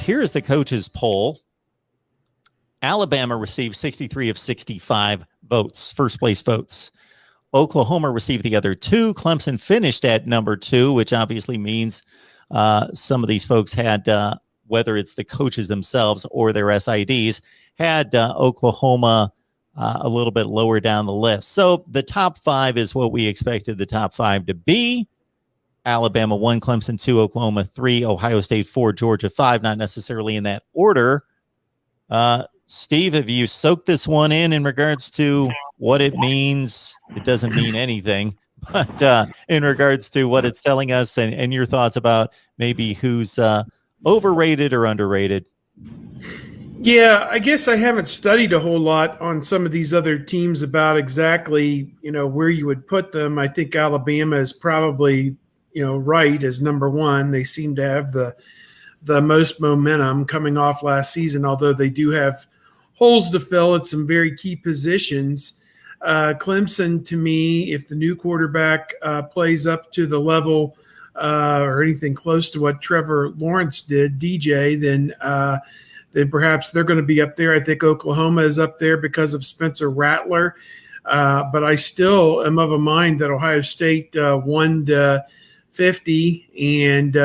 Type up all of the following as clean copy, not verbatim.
here's the coaches poll. Alabama received 63 of 65 votes, first place votes. Oklahoma received the other 2. Clemson finished at number 2, which obviously means some of these folks had, whether it's the coaches themselves or their SIDs, had Oklahoma a little bit lower down the list. So the top 5 is what we expected the top 5 to be. Alabama 1, Clemson 2, Oklahoma 3, Ohio State 4, Georgia 5, not necessarily in that order. Steve, have you soaked this one in regards to what it means? It doesn't mean anything, but in regards to what it's telling us and your thoughts about maybe who's overrated or underrated. Yeah, I guess I haven't studied a whole lot on some of these other teams about exactly, where you would put them. I think Alabama is probably, right as number 1. They seem to have the most momentum coming off last season, although they do have holes to fill at some very key positions. Clemson, to me, if the new quarterback plays up to the level or anything close to what Trevor Lawrence did, DJ, then perhaps they're going to be up there. I think Oklahoma is up there because of Spencer Rattler. But I still am of a mind that Ohio State won 50, and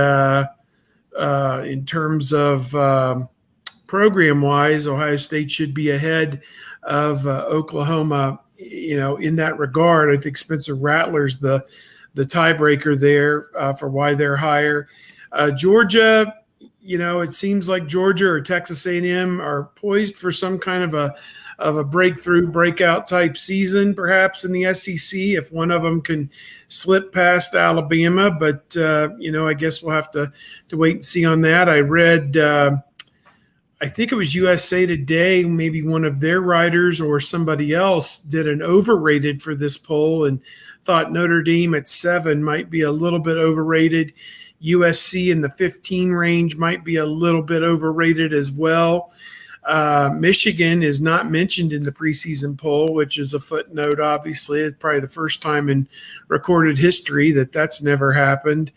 in terms of program-wise, Ohio State should be ahead of Oklahoma, in that regard. I think Spencer Rattler's the tiebreaker there for why they're higher. Georgia, it seems like Georgia or Texas A&M are poised for some kind of a breakout type season, perhaps in the SEC, if one of them can slip past Alabama. But, I guess we'll have to wait and see on that. I read I think it was USA Today, maybe one of their writers or somebody else did an overrated for this poll and thought Notre Dame at 7 might be a little bit overrated. USC in the 15 range might be a little bit overrated as well. Michigan is not mentioned in the preseason poll, which is a footnote, obviously. It's probably the first time in recorded history that's never happened.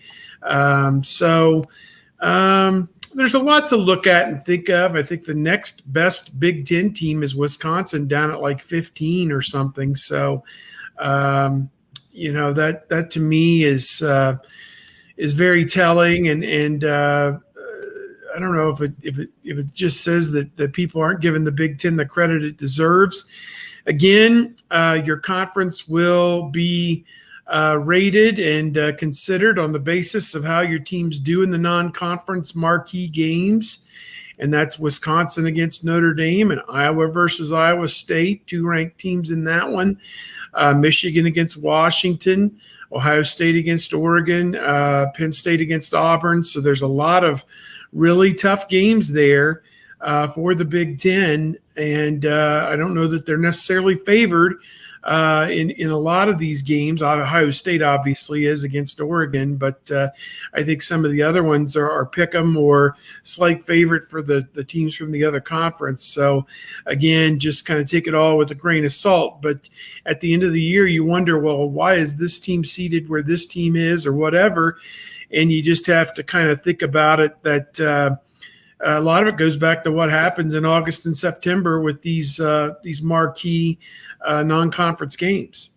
There's a lot to look at and think of. I think the next best Big Ten team is Wisconsin down at like 15 or something. So, that to me is very telling. And I don't know if it just says that people aren't giving the Big Ten the credit it deserves. Again, your conference will be rated and considered on the basis of how your teams do in the non-conference marquee games, and that's Wisconsin against Notre Dame and Iowa versus Iowa State, 2 ranked teams in that one. Michigan against Washington, Ohio State against Oregon, Penn State against Auburn. So there's a lot of really tough games there for the Big Ten, and I don't know that they're necessarily favored in a lot of these games. Ohio State obviously is against Oregon, but I think some of the other ones are pick 'em or slight favorite for the teams from the other conference. So again, just kind of take it all with a grain of salt. But at the end of the year, you wonder, well, why is this team seated where this team is or whatever? And you just have to kind of think about it that a lot of it goes back to what happens in August and September with these marquee non-conference games.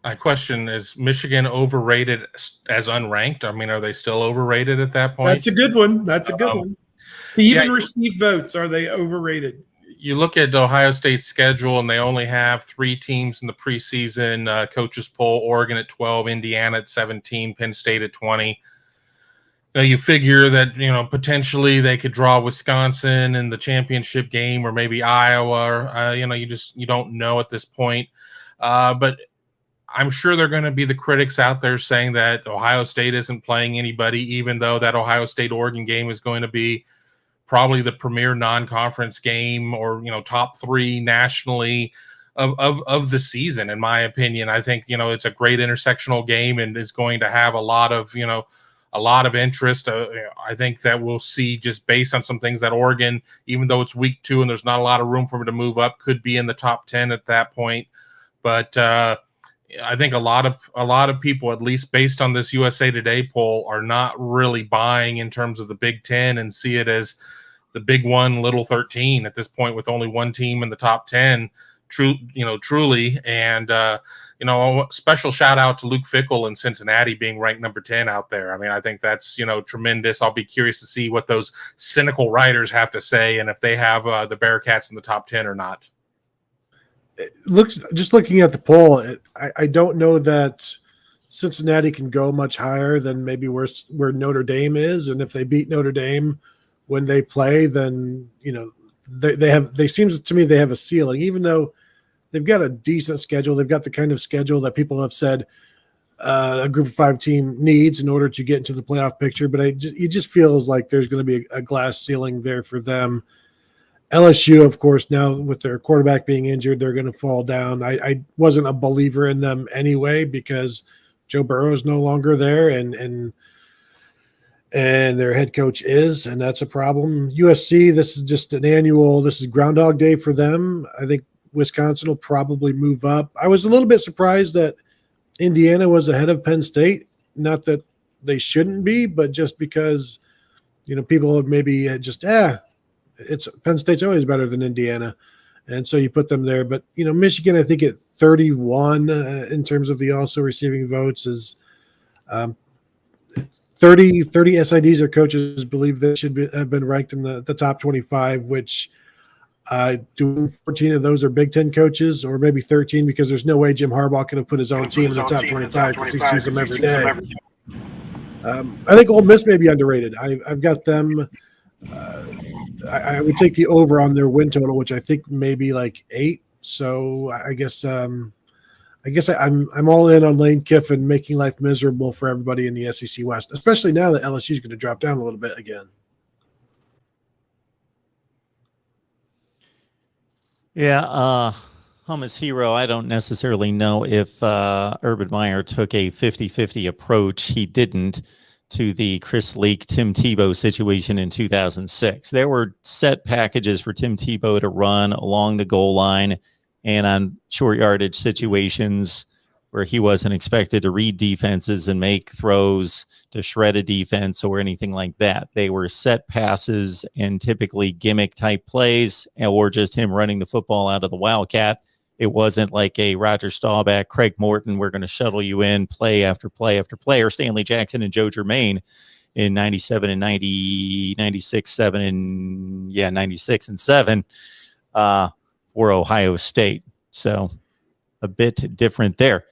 My question is, Michigan overrated as unranked? I mean, are they still overrated at that point? That's a good one. To even receive votes, are they overrated? You look at Ohio State's schedule, and they only have 3 teams in the preseason coaches poll: Oregon at 12, Indiana at 17, Penn State at 20. You figure that, potentially they could draw Wisconsin in the championship game, or maybe Iowa. You don't know at this point. But I'm sure there are going to be the critics out there saying that Ohio State isn't playing anybody, even though that Ohio State-Oregon game is going to be probably the premier non-conference game, or, top 3 nationally of the season, in my opinion. I think, it's a great intersectional game and is going to have a lot of interest. I think that we'll see, just based on some things, that Oregon, even though it's week 2 and there's not a lot of room for them to move up, could be in the top 10 at that point. But I think a lot of people, at least based on this USA Today poll, are not really buying in terms of the Big Ten and see it as the big one, little 13 at this point, with only one team in the top 10. Truly. And, special shout out to Luke Fickell in Cincinnati being ranked number 10 out there. I mean, I think that's, tremendous. I'll be curious to see what those cynical writers have to say and if they have the Bearcats in the top 10 or not. Just looking at the poll, I don't know that Cincinnati can go much higher than maybe where Notre Dame is. And if they beat Notre Dame when they play, then, they seems to me they have a ceiling, even though they've got a decent schedule. They've got the kind of schedule that people have said a Group of 5 team needs in order to get into the playoff picture. But it just feels like there's going to be a glass ceiling there for them. LSU, of course, now with their quarterback being injured, they're going to fall down. I wasn't a believer in them anyway because Joe Burrow is no longer there, and their head coach is, and that's a problem. USC, this is just this is Groundhog Day for them. I think Wisconsin will probably move up. I was a little bit surprised that Indiana was ahead of Penn State. Not that they shouldn't be, but just because, people have maybe just, it's Penn State's always better than Indiana. And so you put them there. But, Michigan, I think at 31 in terms of the also receiving votes is 30 SIDs or coaches believe they should have been ranked in the top 25, which 14 of those are Big Ten coaches, or maybe 13, because there's no way Jim Harbaugh could have put his own team in the top 25 because he sees them every day. I think Ole Miss may be underrated. I've got them. I would take the over on their win total, which I think may be like 8. So I guess I'm all in on Lane Kiffin making life miserable for everybody in the SEC West, especially now that LSU is going to drop down a little bit again. – Yeah, Hummus Hero, I don't necessarily know if Urban Meyer took a 50-50 approach. He didn't, to the Chris Leak, Tim Tebow situation in 2006. There were set packages for Tim Tebow to run along the goal line and on short yardage situations where he wasn't expected to read defenses and make throws to shred a defense or anything like that. They were set passes and typically gimmick type plays, or just him running the football out of the Wildcat. It wasn't like a Roger Staubach, Craig Morton, we're going to shuttle you in play after play after play, or Stanley Jackson and Joe Germain in 97 and 90, 96, 7, and 96 and 7 for Ohio State. So a bit different there.